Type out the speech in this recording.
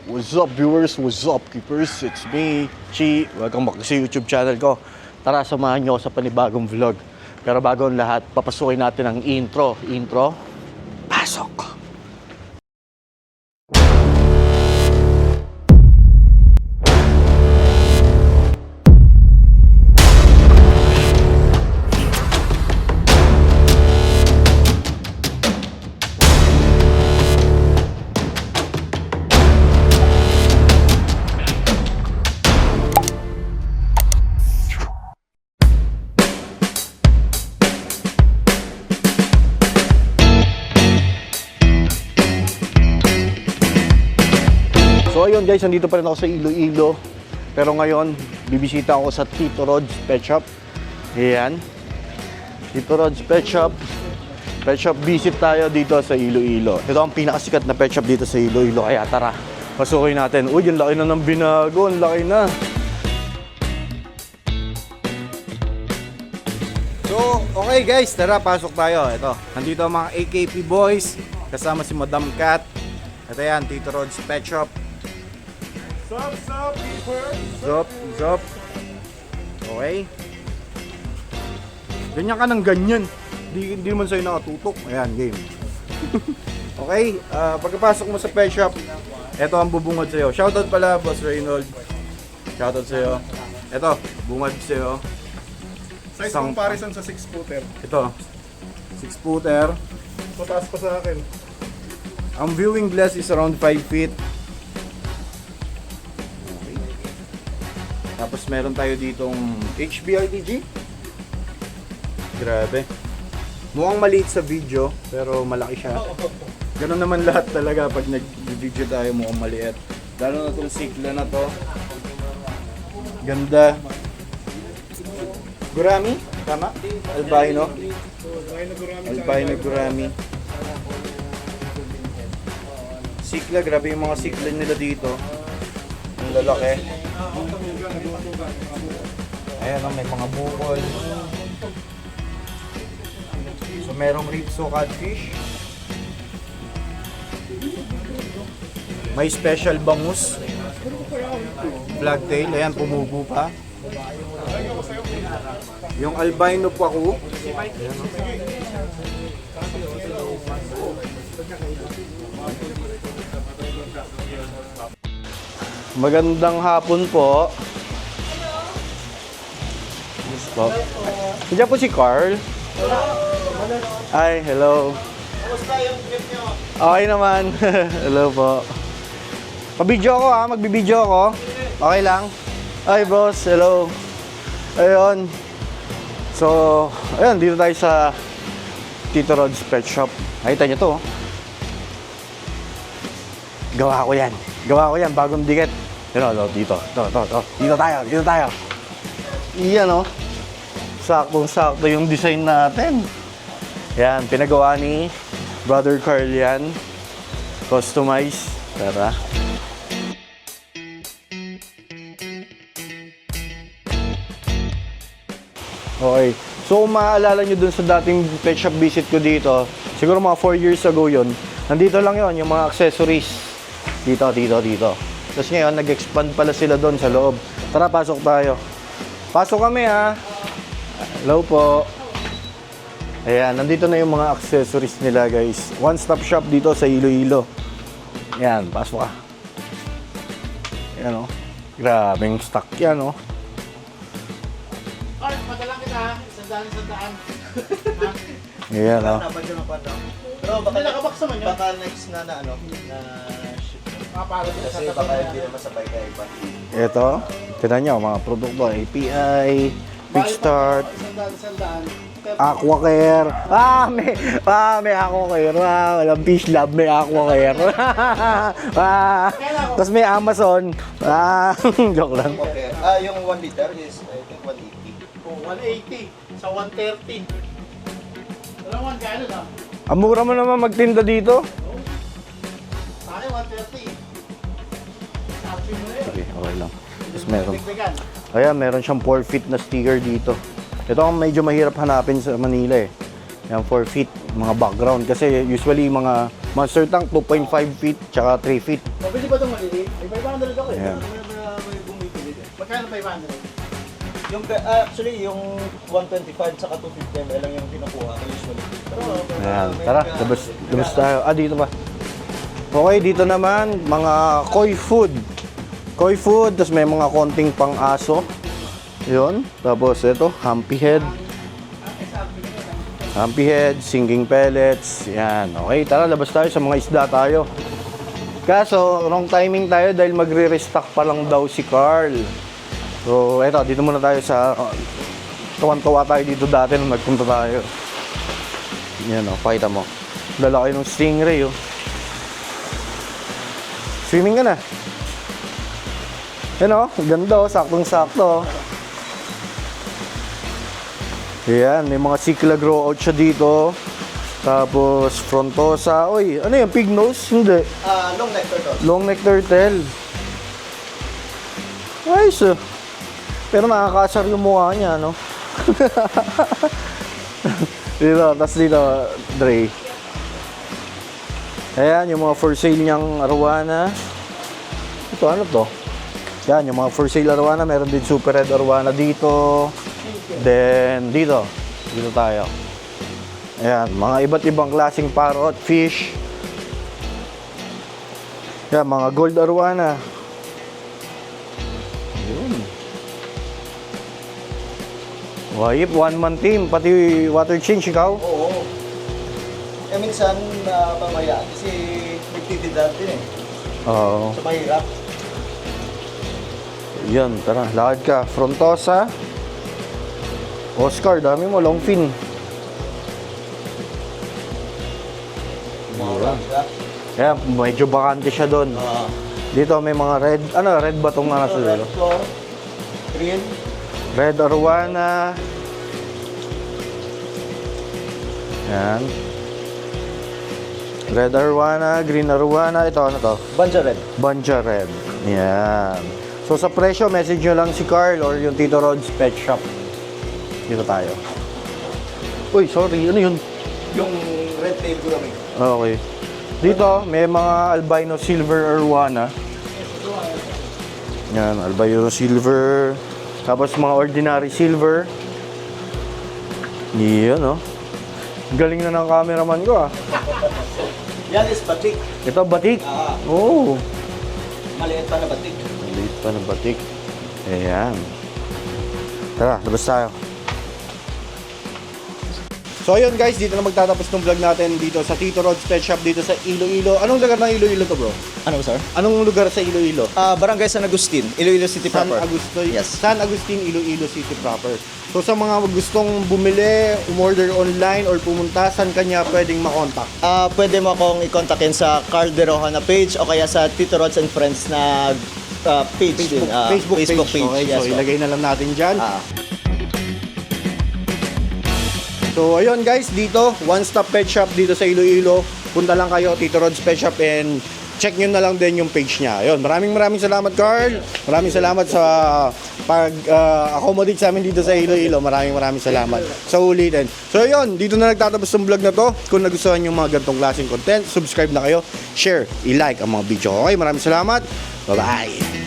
What's up viewers? What's up keepers? It's me, Chi. Welcome back sa YouTube channel ko. Tara, samahan nyo sa panibagong vlog. Pero bago ang lahat, papasukin natin ang intro. Intro, pasok! So ayun guys, nandito pa rin ako sa Iloilo. Pero ngayon, bibisita ako sa Tito Rod's Pet Shop. Ayan. Tito Rod's Pet Shop. Pet Shop visit tayo dito sa Iloilo. Ito ang pinakasikat na pet shop dito sa Iloilo. Kaya tara, pasukin natin. Uy, ang laki na ng binago. Ang laki na. So, okay guys, tara, pasok tayo. Ito, nandito ang mga AKP boys. Kasama si Madam Cat. Ito yan, Tito Rod's Pet Shop. Sup, keeper? Zop. Okay. Ganyan ka ng ganyan. Hindi man sa'yo nakatutok. Ayan, game. Okay, pagkapasok mo sa pet shop, eto ang bubungad sa'yo. Shoutout pala, Boss Reynold. Shoutout sa'yo. Eto, bungad sa'yo. Size comparison sa 6-footer. Ito, 6-footer. Pataas pa sa akin. Ang viewing glass is around 5 feet. Tapos meron tayo ditong HBRTG. Grabe. Mukhang maliit sa video, pero malaki siya. Ganun naman lahat talaga pag nag-video tayo, mukhang maliit. Lalo na itong sikla na to. Ganda. Gurami? Tama? Albino? Albino Gurami. Sikla, grabe yung mga sikla nila dito. Ang lalaki. Ayan, may mga bukol. So, merong ripso catfish. May special bangus. Flagtail. Ayan, pumubo pa. Yung albino paku. Ayan, no? Magandang hapon po. Yes po. Nandiyan po si Carl. Ay, hello. Kamusta yung trip nyo? Okay naman. Hello po. Pabidyo ako ha, magbibidyo ako. Okay lang. Ay boss, hello. Ayun. So, ayun, dito tayo sa Tito Rod's Pet Shop. Nakita nyo to. Gawa ko yan, bagong dikit. Dito. Dito tayo. Iyan o. Saktong-sakto yung design natin. Yan, pinagawa ni Brother Carl yan. Customize. Tara. Okay. So kung maaalala nyo dun sa dating pet shop visit ko dito, siguro mga 4 years ago yun, nandito lang yon yung mga accessories. Dito. Tapos ngayon, nag-expand pala sila doon sa loob. Tara, pasok tayo. Pasok kami ha. Hello po. Ayan, nandito na yung mga accessories nila guys. One-stop shop dito sa Iloilo. Ayan, pasok ka. Ayan o. Grabing stock yan o. Ay, padala kita. Sandaan. Ayan o. Pero baka Hindi nakabox naman yun. baka next na ship. Para din Kasi sa baka hindi naman sabay kay iba. Ito, tinan nyo, mga produkto, API, Quick Start, Sandaan. Aquacare. May Aquacare. Walang fish lab, may Aquacare. Tapos may Amazon. Joke lang. Okay. Yung 1 liter is I think 180. Oh, 180 sa 130. Walang 1 gano'n ah. Ang mura mo naman magtinda dito. Sa akin 130. Sabi mo eh. Okay lang. Tapos meron. Dagdagan. Ayan, meron siyang 4 feet na sticker dito. Ito ang medyo mahirap hanapin sa Manila eh. Yan, 4 feet, mga background. Kasi usually mga monster tank, 2.5 feet, tsaka 3 feet. Mabili ba itong maliliit? May 500 ako eh. Ayan. May bumibili din. Magkano 500? Yung, actually, yung 125 saka 250 ml lang yung kinukuha ko usually. Pero, Ayan, tara, labas tayo. Dito pa. Okay, dito naman, mga koi food. Koi food, tapos may mga konting pang-aso. Yun. Tapos ito, humpy head. Humpy head, singing pellets. Yan. Okay, tara, labas tayo sa mga isda tayo. Kaso, wrong timing tayo dahil magre-restock pa lang daw si Carl. So, eto, dito muna tayo sa... Tuwan-tuwa tayo dito dati nung nagpunta tayo. Yan o, pakita mo. Dala kayo ng stingray o. Swimming ka na. Yan o, ganda o, saktong-sakto. Yan, may mga cicla grow out siya dito. Tapos, frontosa. Uy, ano yan, pig nose? Hindi. long neck turtle. Long neck turtle. Ayos oh. Pero nakakasar yung mukha niya, no? Dito, tas dito, Dre. Ayan, yung mga for sale niyang arwana. Ito, ano to? Yan, yung mga for sale arwana. Meron din super red arwana dito. Then, dito. Dito tayo. Ayan, mga iba't ibang klaseng parrot, fish. Yan, mga gold arwana. Yun. Wayip, one-man team. Pati water change, ikaw? Oo. Eh, minsan, mamaya, kasi nagtitidad din eh. Oo. So, mahirap. Yan, tara, lakad ka. Frontosa. Oscar, dami mo, long fin. Mahirap. Kaya medyo bakante siya doon. Dito may mga red, red ba itong nasa dulo? Red floor, green, Red arwana. Yan. Red arwana, green arwana. Ito, ano to? banja red. Banja red. Yan. So sa presyo, message nyo lang si Carl or yung Tito Rod's Pet Shop. Dito tayo. Uy, sorry. Ano yun? Yung red tail gurami. Okay. Dito, may mga albino silver arwana. Yan, albino silver. Tapos mga ordinary silver. Yan, oh. Galing na ng cameraman ko, ah. Yan is batik. Ito, batik. Ah, Oh. maliit pa na batik. Maliit pa ng batik. Ayan. Tara, labas tayo. So ayun guys, dito na magtatapos ng vlog natin dito sa Tito Rod's Pet Shop dito sa Iloilo. Anong lugar ng Iloilo to, bro? Ano, sir? Anong lugar sa Iloilo? Barangay San Agustin, Iloilo City San proper. Agustin, Yes. San Agustin, Iloilo City proper. So sa mga gustong bumili, umorder online or pumunta, saan kanya pwedeng makontak? Pwede mo akong i-contactin sa Carl De Roja na page o kaya sa Tito Rods and Friends na page din. Facebook page. Okay, Yes, so ilagay na lang natin dyan. Ah. So ayun guys, dito, one-stop pet shop dito sa Iloilo. Punta lang kayo, Tito Rod's Pet Shop, and check nyo na lang din yung page niya. Ayun, maraming salamat Carl. Maraming salamat sa pag-accommodate sa amin dito sa Iloilo. Maraming salamat sa ulitin. So ayun, dito na nagtatapos yung vlog na to. Kung nagustuhan yung mga ganitong klaseng content, subscribe na kayo, share, i-like ang mga video. Okay, maraming salamat. Bye-bye.